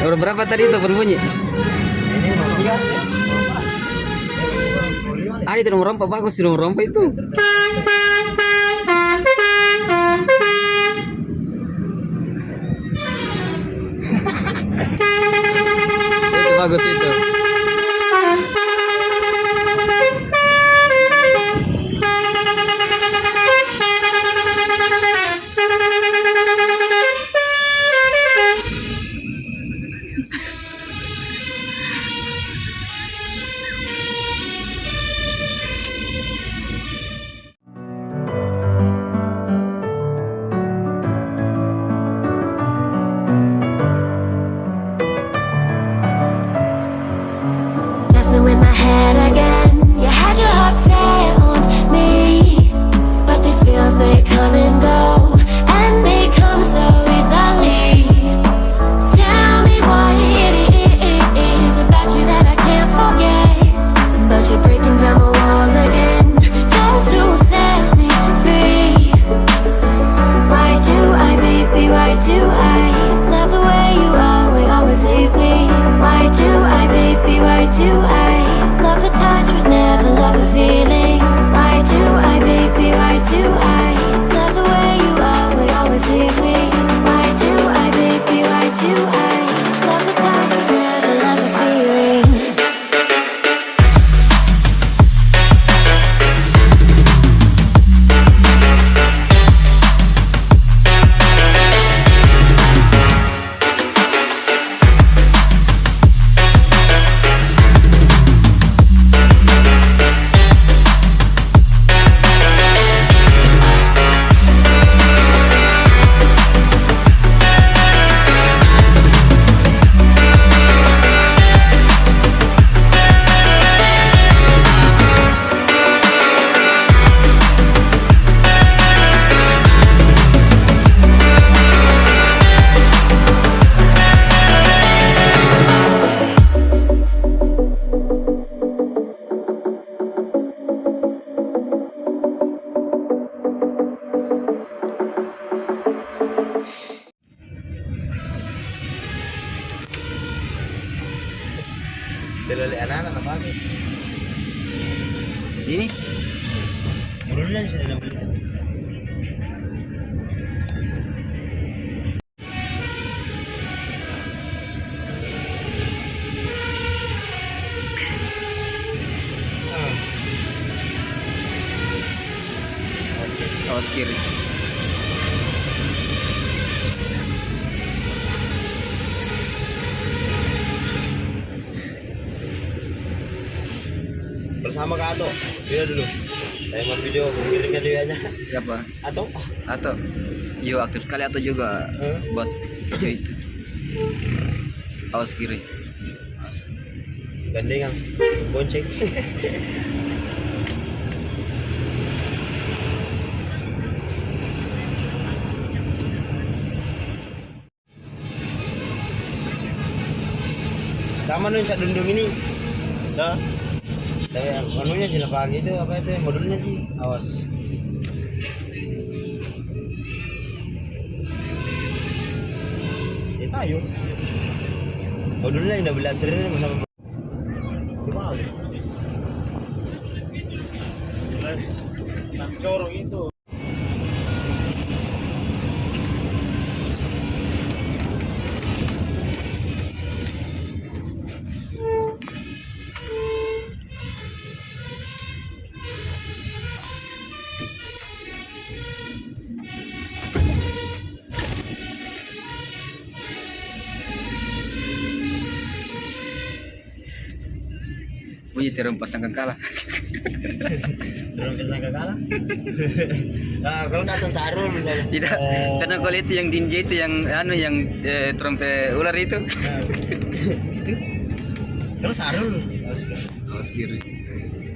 Nomor berapa tadi itu berbunyi? Ini nomor 3. Ah, itu nomor 4 bagus, nomor 4 itu. Itu bagus itu. Messing with my head again. You had your heart set on me, but these feels they come and go, and they come so easily. Tell me what it is about you that I can't forget, but you're breaking down my walls again just to set me free. Why do I, baby, why do I love the way you always leave me? Why do I, baby, why do I love the touch but never love the feeling? Why do I, baby, why do I love the way you always leave me? Why do I, baby, why do I love the touch but never love the feeling? Delali anak-anak apa lagi? Ini Murulnya di sini nambah. awas kiri. Bersama Kak Ato, dia dulu. Saya mau video mengirimkan dia aja. Siapa? Ato? Atau yo aktif sekali atau juga buat video itu. Awas kiri. Awas. Gandengan, bonceng. Sama nih Cak Dundung ini. Dah. Kayak manunya Cina pagi itu apa itu modulnya sih? Awas. Itu ayo. Modulnya indah belas sering sama. Coba. Belas. Tak corong itu. Bunyi terem pasangkan kalah. Belum bisa kalah. Nah, kalau datang Sarul Tidak, karena kalau itu yang dinja itu yang anu yang trompet ular itu. Itu. Kalau Sarul, Awas kiri.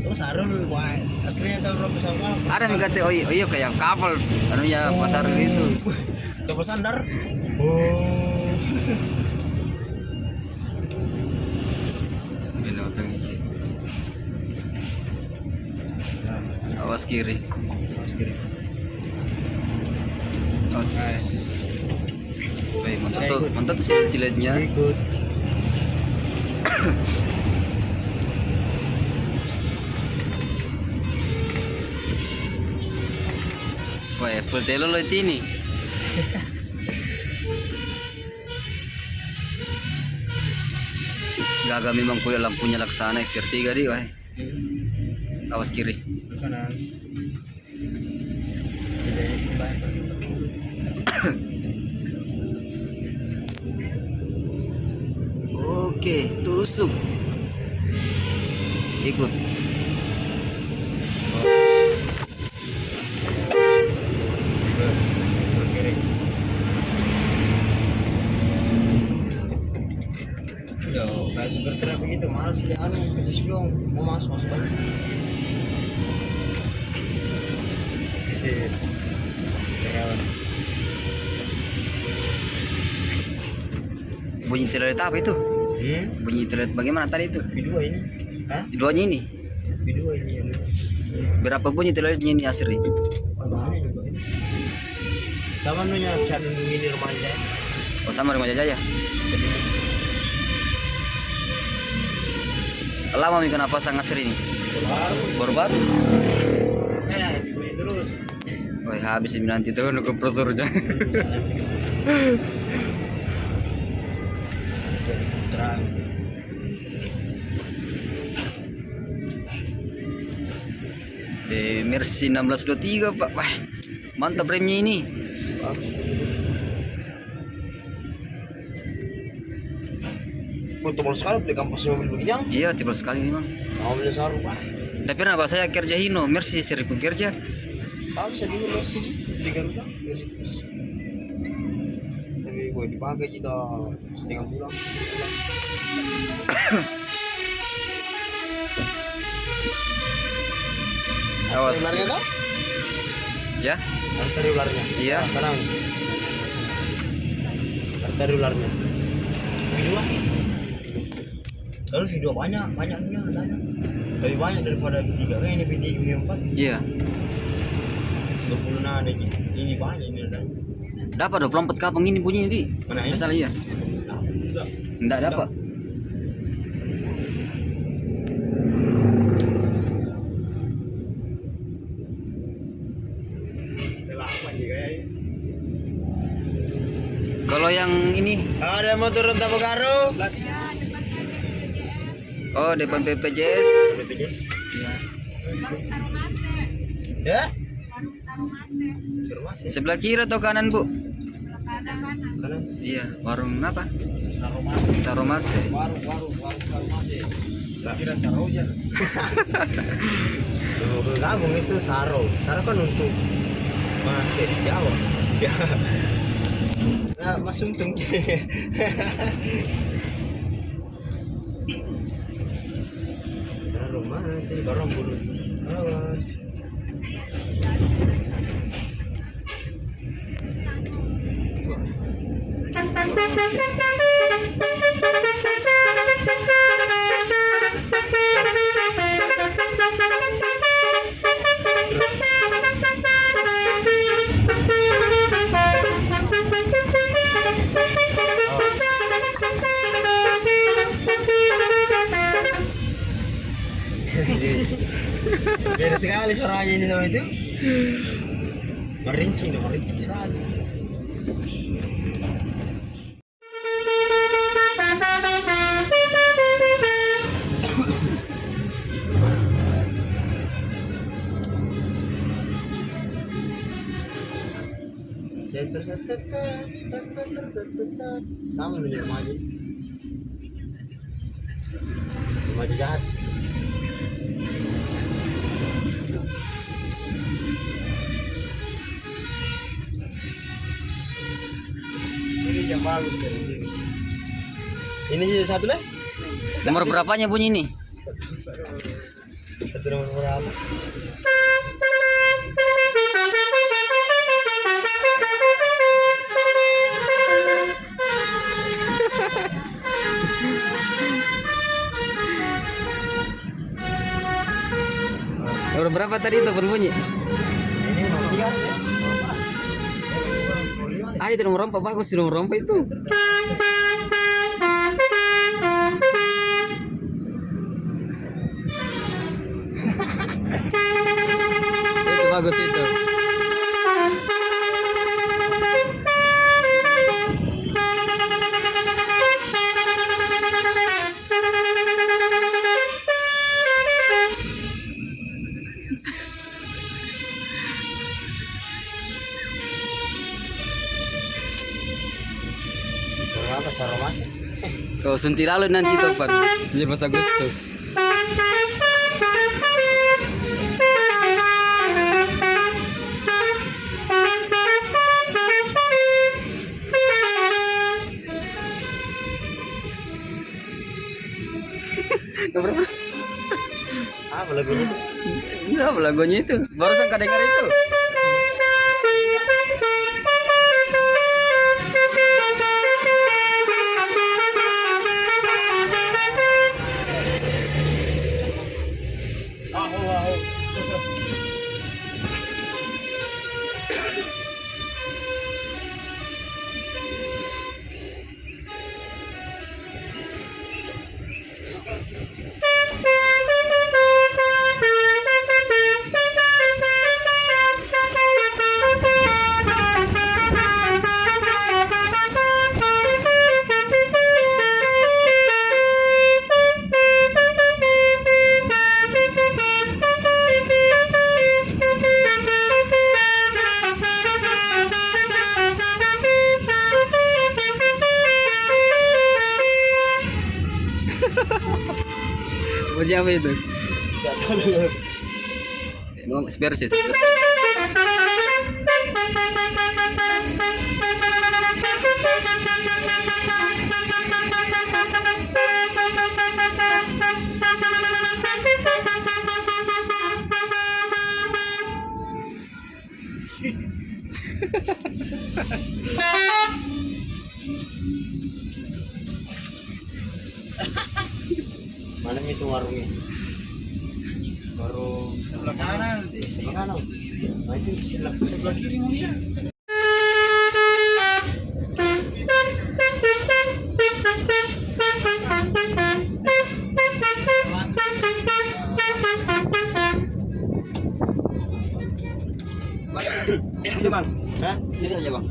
oh Sarul, wah aslinya tahu rompes sama. Ada yang kata oh iya kayak kapal anu ya pasar itu. Kapal sandar. Oh. Ini apa ini? Awas kiri. Awas kiri. Awas. Baik, mantap. ada tuh silet-siletnya. Ikut. Wah, full telo lo ini. Gagal memang kuliah lampunya laksana XR3 di, wah. Awas kiri. Kanan. Tidak simpan. Oke, tusuk. Ikut. Kiri. Yo, kayak super truk begitu, malas dia anu kita sebelum mau masuk balik. Sisi. Kawan. Bunyi telet apa itu? Bunyi telet bagaimana tadi itu? Video ini. Hah? Duanya ini. Video ini ya. Berapa bunyi teletnya ini asri? Oh, banyak juga ini. Sama nunya channel ini remaja. Oh, sama remaja aja. Lama nih kenapa sangat sering? Baru baru. Dibunyi terus. Wah, habis ini nanti tuh kompresornya. Serang. Mercy 1623 Pak. Wah, mantap remnya ini. Oh, tebal sekali beli kampusnya mobil begini. Iya, tebal sekali memang. Mobilnya saru, Pak. Tapi pernah Pak saya kerja Hino, Mercy sering kerja. Sama saya dulu masih di Garuda, Mercy terus. Tapi gue dipakai kita setengah bulan. Awas. Ularnya tau? Ya? Arteri ularnya. Iya. Tenang. Arteri ularnya. Video. Lalu video banyak punya katanya. Lebih banyak daripada V3 kan ini V3 V4. Iya. 20 ada ini banyak ini ada. Dapat 24 kapang ini bunyi di. Mana ini? Salah iya. Enggak. Enggak dapat. Kalau yang ini, Ada motor Ronta Bogaro. oh depan PPJS. BPJS. Ya? Saromase. Sebelah kiri atau kanan Bu? Kanan. Iya, warung apa? Saromase. Saromase. Warung Saromase. Saya kira Saroja. Kalau ke kampung itu Saro. Saro kan untuk masih di Jawa. Ya. Nah, Mas Untung. Saro masih barang bulu. Awas. Beda sekali suaranya ini sama itu. Merinci sekali. Sama dengan remaja. Remaja jahat. Ini yang bagus ya di sini. Ini satu lah. Nomor berapanya bunyi ini? Satu nomor berapa? Nomor berapa tadi itu berbunyi? Ini nomor 3 ya. Ah, itu nomor 4 bagus, nomor 4 itu. Oh, sunti lalu nanti tuh, Pak. 17 Agustus. Apa lagunya? Enggak, lagunya itu. Barusan kau dengar itu. Puji apa itu? Enggak tahu. Emang beres ya? Mana itu warungnya? Warung sebelah kanan. Sebelah kanan. Nah itu sebelah kiri Mulia. Sini, Bang. Hah? Sini aja, Bang.